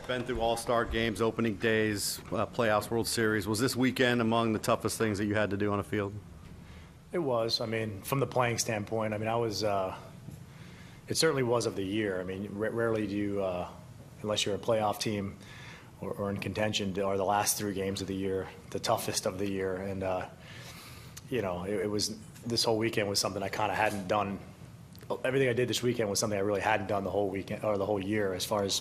Been through all-star games, opening days, playoffs, World Series. Was this weekend among the toughest things that you had to do on a field? It was. I mean, from the playing standpoint, I mean, it certainly was of the year. I mean, rarely do you, unless you're a playoff team or in contention, are the last 3 games of the year the toughest of the year. And, it was, this whole weekend was something I kind of hadn't done. Everything I did this weekend was something I really hadn't done the whole weekend or the whole year as far as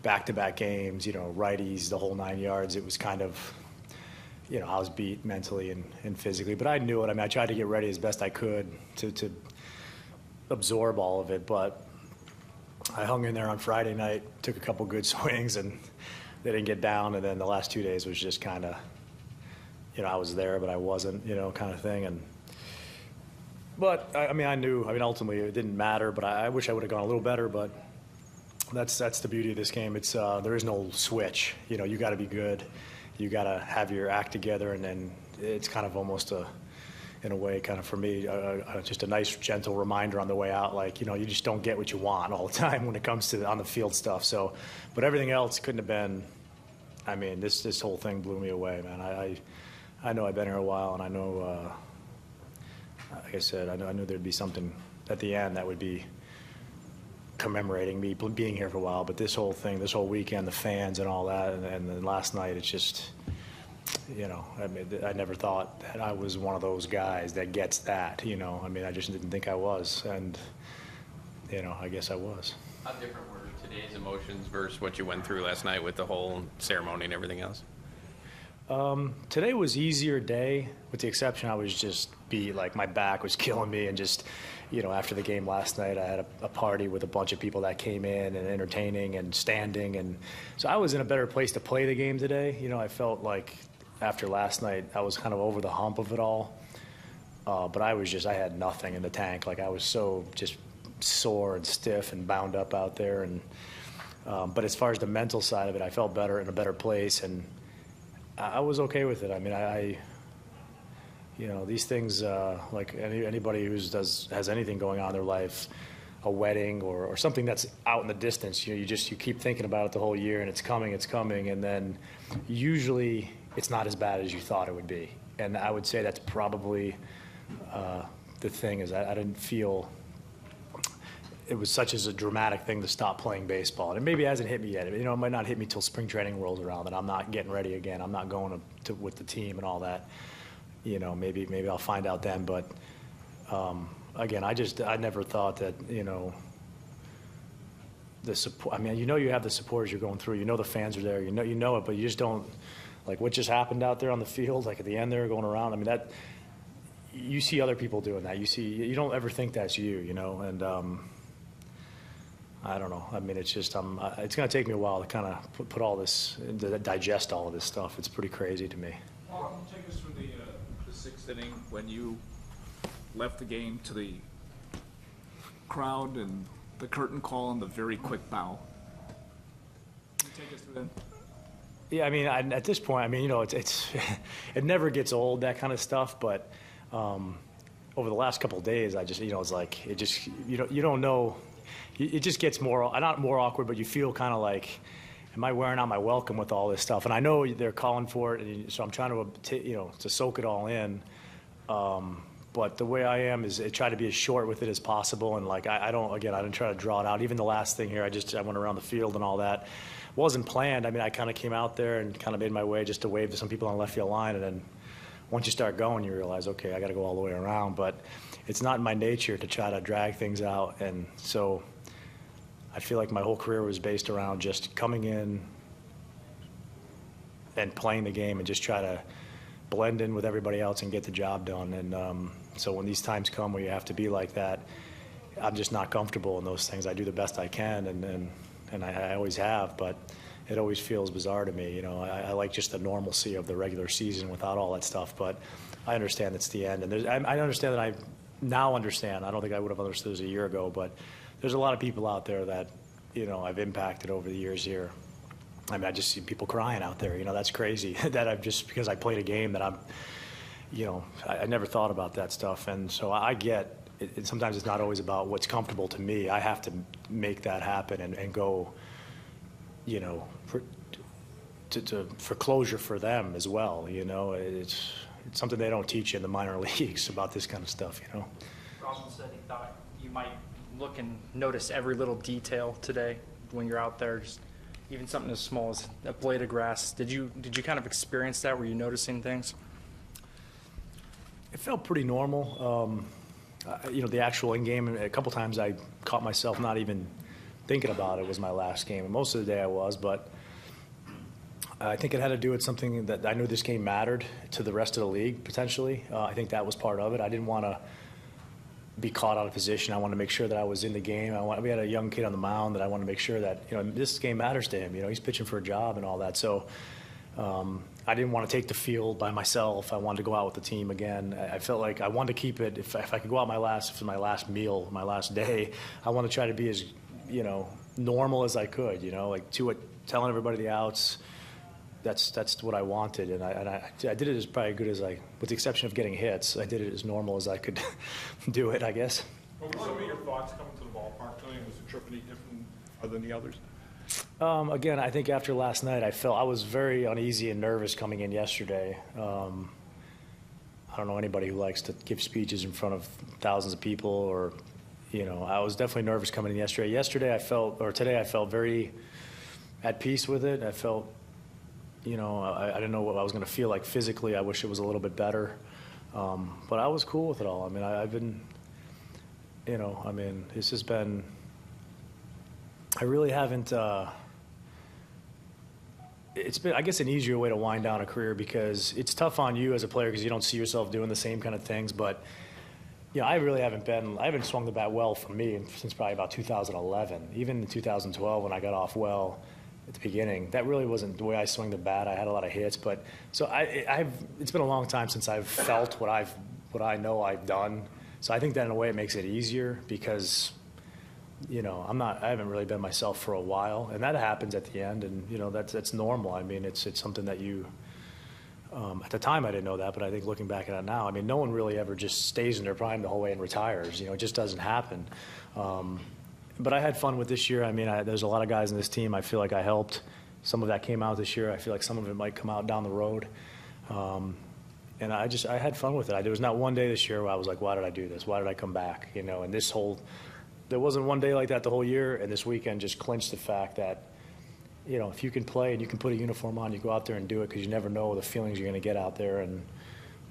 back-to-back games, righties, the whole 9 yards. It was kind of, I was beat mentally and physically. But I knew it. I mean, I tried to get ready as best I could to absorb all of it. But I hung in there on Friday night, took a couple good swings, and they didn't get down. And then the last 2 days was just kind of, I was there, but I wasn't, kind of thing. But I knew. Ultimately, it didn't matter. But I wish I would have gone a little better. But that's the beauty of this game. It's there is no switch. You got to be good. You got to have your act together, and then it's kind of almost in a way, kind of for me, just a nice, gentle reminder on the way out. Like, you just don't get what you want all the time when it comes to on the field stuff. So, but everything else couldn't have been. I mean, this whole thing blew me away, man. I know I've been here a while, and I know, like I said, I knew there'd be something at the end that would be commemorating me being here for a while. But this whole thing, this whole weekend, the fans and all that, and then last night, it's just, I never thought that I was one of those guys that gets that, I just didn't think I was, and, I guess I was. How different were today's emotions versus what you went through last night with the whole ceremony and everything else? Today was easier day, with the exception I was just beat, like my back was killing me, and just, after the game last night, I had a party with a bunch of people that came in and entertaining and standing, and so I was in a better place to play the game today. I felt like after last night I was kind of over the hump of it all, but I had nothing in the tank. Like I was so just sore and stiff and bound up out there, and but as far as the mental side of it, I felt better, in a better place, and I was okay with it. I mean, these things, like anybody who has anything going on in their life, a wedding or something that's out in the distance, you keep thinking about it the whole year, and it's coming, and then usually it's not as bad as you thought it would be. And I would say that's probably the thing, is I didn't feel it was such as a dramatic thing to stop playing baseball. And it maybe hasn't hit me yet. It might not hit me till spring training rolls around, and I'm not getting ready again. I'm not going to with the team and all that. Maybe I'll find out then. But again, I never thought that, the support. You have the supporters you're going through. The fans are there. You know it, but you just don't, like what just happened out there on the field, like at the end there going around. That you see other people doing that. You don't ever think that's you, and. I don't know. It's just it's going to take me a while to kind of put all this, to digest all of this stuff. It's pretty crazy to me. Paul, take us through the 6th inning when you left the game, to the crowd and the curtain call and the very quick bow. Can you take us through that? Yeah, at this point, it's it never gets old, that kind of stuff. But over the last couple of days, I just, it's like you don't know. It just gets not more awkward, but you feel kind of like, am I wearing out my welcome with all this stuff? And I know they're calling for it, and so I'm trying to soak it all in. But the way I am is I try to be as short with it as possible, and like I didn't try to draw it out. Even the last thing here, I went around the field and all that. It wasn't planned. I kind of came out there and kind of made my way just to wave to some people on the left field line, and then once you start going, you realize, okay, I got to go all the way around. But it's not in my nature to try to drag things out, and so I feel like my whole career was based around just coming in and playing the game and just try to blend in with everybody else and get the job done. And so when these times come where you have to be like that, I'm just not comfortable in those things. I do the best I can, and I always have, but it always feels bizarre to me. I like just the normalcy of the regular season without all that stuff, but I understand it's the end. And I understand that I now understand. I don't think I would have understood this a year ago, but there's a lot of people out there that, I've impacted over the years here. I just see people crying out there. That's crazy. That I've just, because I played a game that I never thought about that stuff. And so I get it. Sometimes it's not always about what's comfortable to me. I have to make that happen and go you know, for closure for them as well. You know, it's something they don't teach you in the minor leagues about this kind of stuff. You know. Rossman said he thought you might look and notice every little detail today when you're out there, just even something as small as a blade of grass. Did you kind of experience that? Were you noticing things? It felt pretty normal. You know, the actual in-game, a couple times I caught myself not even thinking about it was my last game. And most of the day I was, but I think it had to do with something that I knew this game mattered to the rest of the league, potentially. I think that was part of it. I didn't want to be caught out of position. I wanted to make sure that I was in the game. We had a young kid on the mound that I wanted to make sure that, you know, this game matters to him. You know, he's pitching for a job and all that. So I didn't want to take the field by myself. I wanted to go out with the team again. I felt like I wanted to keep it. If I could go out for my last meal, my last day, I want to try to be as, you know, normal as I could. You know, like telling everybody the outs. That's what I wanted, and I did it as probably good as with the exception of getting hits, I did it as normal as I could do it, I guess. What were some of your thoughts coming to the ballpark tonight? Was the trip any different than the others? Again, I think after last night, I was very uneasy and nervous coming in yesterday. I don't know anybody who likes to give speeches in front of thousands of people, or, you know, I was definitely nervous coming in yesterday. Today I felt very at peace with it. I felt, you know, I didn't know what I was going to feel like physically. I wish it was a little bit better. But I was cool with it all. I mean, I've been, you know, I mean, this has been, I really haven't, it's been, I guess, an easier way to wind down a career, because it's tough on you as a player because you don't see yourself doing the same kind of things. But, you know, I haven't swung the bat well for me since probably about 2011. Even in 2012 when I got off well at the beginning, that really wasn't the way I swung the bat. I had a lot of hits, but so it's been a long time since I've felt what I know I've done. So I think that in a way it makes it easier because, you know, I haven't really been myself for a while, and that happens at the end, and, you know, that's normal. I mean, it's something that you, at the time I didn't know that, but I think looking back at it now, I mean, no one really ever just stays in their prime the whole way and retires. You know, it just doesn't happen. But I had fun with this year. I mean, there's a lot of guys in this team I feel like I helped. Some of that came out this year. I feel like some of it might come out down the road. And I had fun with it. There was not one day this year where I was like, why did I do this? Why did I come back? You know, and there wasn't one day like that the whole year, and this weekend just clinched the fact that, you know, if you can play and you can put a uniform on, you go out there and do it, because you never know the feelings you're going to get out there, and,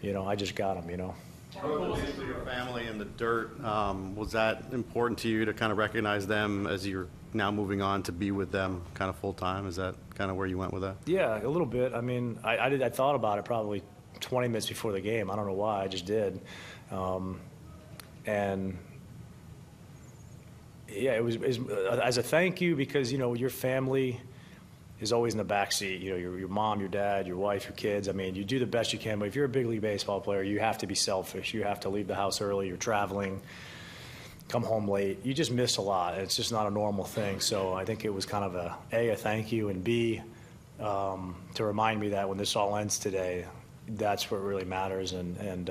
you know, I just got them, you know. For your family in the dirt, was that important to you to kind of recognize them as you're now moving on to be with them kind of full time? Is that kind of where you went with that? Yeah, a little bit. I mean, I thought about it probably 20 minutes before the game. I don't know why, I just did. And yeah, it was as a thank you, because, you know, your family is always in the backseat. You know, your mom, your dad, your wife, your kids. I mean, you do the best you can, but if you're a big league baseball player, you have to be selfish. You have to leave the house early. You're traveling, come home late. You just miss a lot. It's just not a normal thing. So I think it was kind of a thank you, and B, to remind me that when this all ends today, that's what really matters. And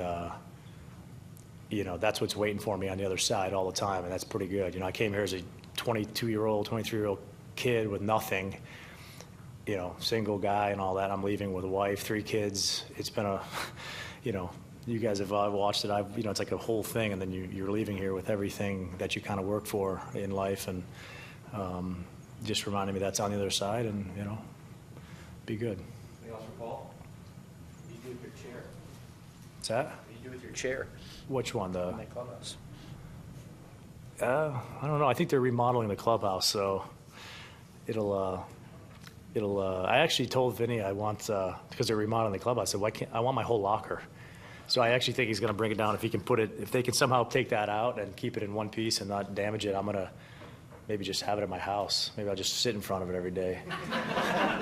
you know, that's what's waiting for me on the other side all the time, and that's pretty good. You know, I came here as a 22-year-old, 23-year-old kid with nothing, you know, single guy and all that. I'm leaving with a wife, 3 kids. It's been you know, you guys have watched it. You know, it's like a whole thing, and then you're leaving here with everything that you kind of work for in life, and just reminding me that's on the other side, and, you know, be good. Anything else for Paul? What do you do with your chair? What's that? What do you do with your chair Which one? in the clubhouse? I don't know. I think they're remodeling the clubhouse, so it'll. I actually told Vinny I want, because they're remodeling the clubhouse, I said, why can't I want my whole locker? So I actually think he's going to bring it down. If he can if they can somehow take that out and keep it in one piece and not damage it, I'm going to maybe just have it at my house. Maybe I'll just sit in front of it every day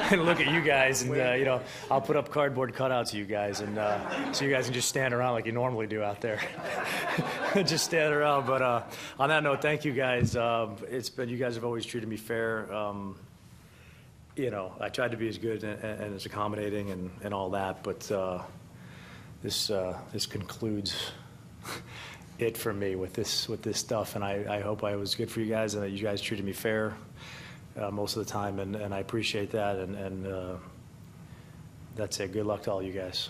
and look at you guys, and you know, I'll put up cardboard cutouts of you guys, and so you guys can just stand around like you normally do out there. Just stand around. But on that note, thank you guys. You guys have always treated me fair. You know, I tried to be as good and as accommodating and all that, but this concludes it for me with this stuff, and I hope I was good for you guys and that you guys treated me fair. most of the time, and I appreciate that, and that's it. Good luck to all you guys.